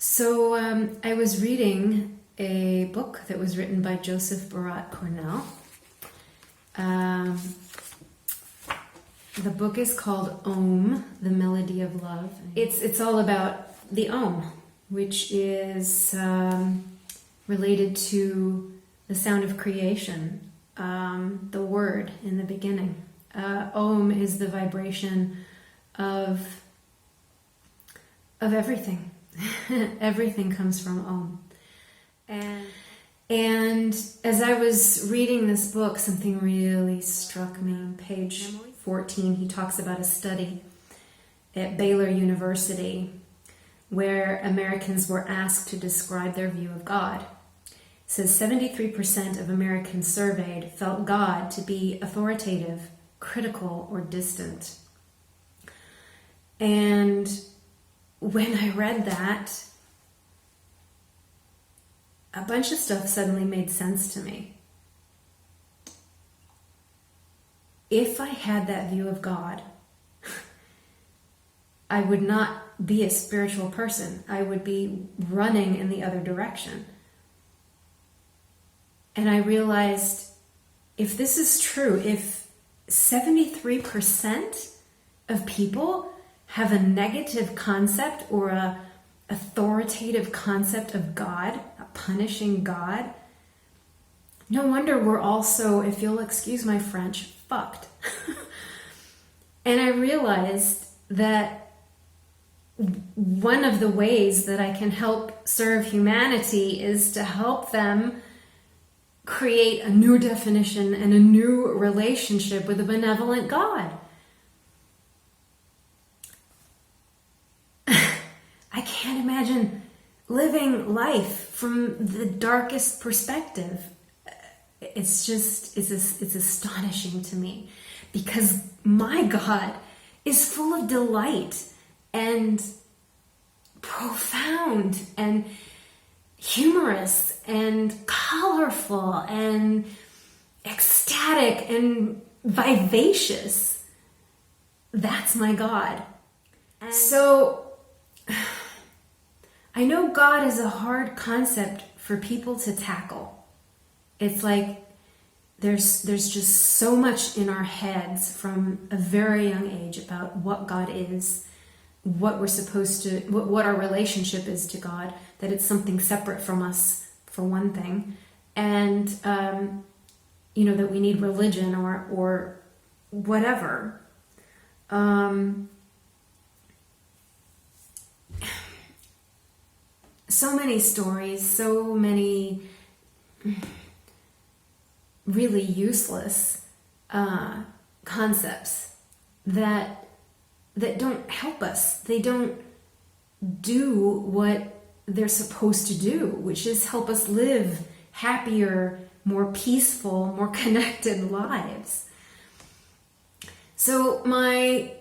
So I was reading a book that was written by Joseph Barat Cornell. The book is called Om, the Melody of Love. It's all about the Om, which is related to the sound of creation, the word in the beginning. Om is the vibration of everything. Everything comes from Om. And as I was reading this book, something really struck me. On page 14, he talks about a study at Baylor University where Americans were asked to describe their view of God. It says 73% of Americans surveyed felt God to be authoritative, critical, or distant. And when I read that, a bunch of stuff suddenly made sense to me. If I had that view of God, I would not be a spiritual person. I would be running in the other direction. And I realized, if this is true, if 73% of people have a negative concept or a authoritative concept of God, a punishing God, no wonder we're also, if you'll excuse my French, fucked. And I realized that one of the ways that I can help serve humanity is to help them create a new definition and a new relationship with a benevolent God. I can't imagine living life from the darkest perspective. It's astonishing to me, because my God is full of delight and profound and humorous and colorful and ecstatic and vivacious. That's my God. So I know God is a hard concept for people to tackle. It's like there's just so much in our heads from a very young age about what God is, what we're supposed to, what our relationship is to God, that it's something separate from us, for one thing, and that we need religion or whatever. So many stories, so many really useless concepts that don't help us. They don't do what they're supposed to do, which is help us live happier, more peaceful, more connected lives. So my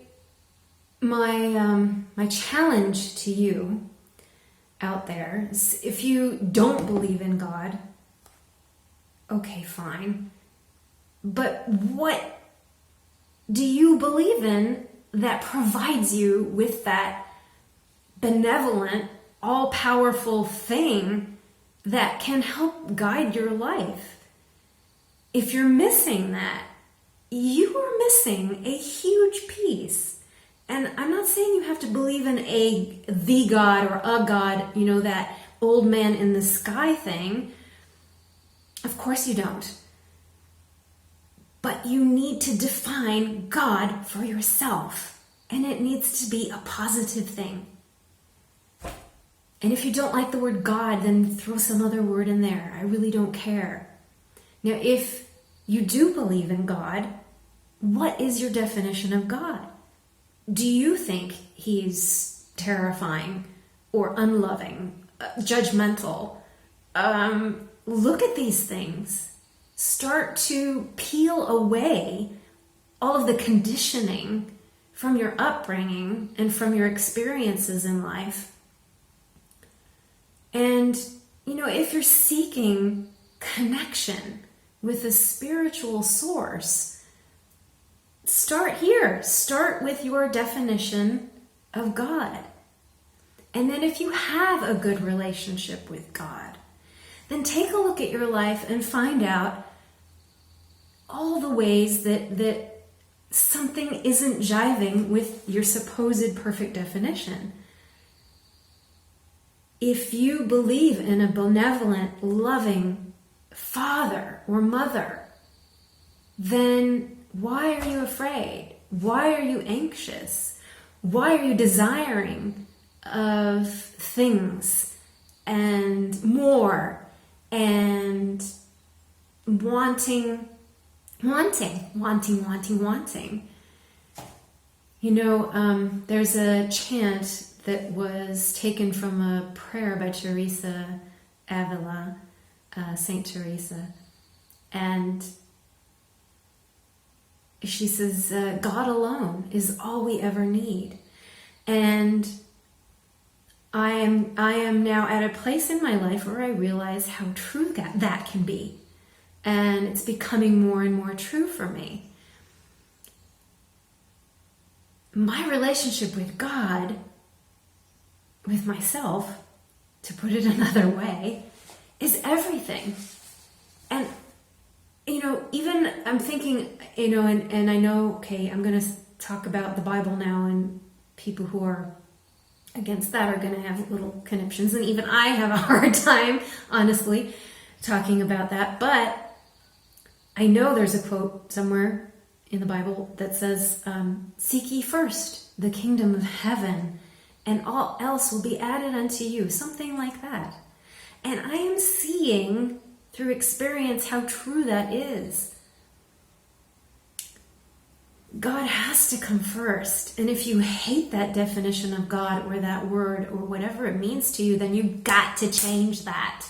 challenge to you out there is, if you don't believe in God, okay, fine. But what do you believe in that provides you with that benevolent, all-powerful thing that can help guide your life? If you're missing that, you are missing a huge piece. And I'm not saying you have to believe in the God or a God, that old man in the sky thing. Of course you don't. But you need to define God for yourself. And it needs to be a positive thing. And if you don't like the word God, then throw some other word in there. I really don't care. Now, if you do believe in God, what is your definition of God? Do you think he's terrifying or unloving, judgmental? Look at these things. Start to peel away all of the conditioning from your upbringing and from your experiences in life. And, if you're seeking connection with a spiritual source, start here. Start with your definition of God. And then if you have a good relationship with God, then take a look at your life and find out all the ways that something isn't jiving with your supposed perfect definition. If you believe in a benevolent, loving father or mother, then why are you afraid? Why are you anxious? Why are you desiring of things and more and wanting? You know, there's a chant that was taken from a prayer by Teresa Avila, Saint Teresa, and she says, God alone is all we ever need. And I am now at a place in my life where I realize how true that can be. And it's becoming more and more true for me. My relationship with God, with myself, to put it another way, is everything. And, you know, even I'm thinking, you know, and I know, okay, I'm going to talk about the Bible now, and people who are against that are going to have little conniptions. And even I have a hard time, honestly, talking about that. But I know there's a quote somewhere in the Bible that says, seek ye first the kingdom of heaven, and all else will be added unto you. Something like that. And I am seeing through experience how true that is. God has to come first. And if you hate that definition of God or that word or whatever it means to you, then you've got to change that.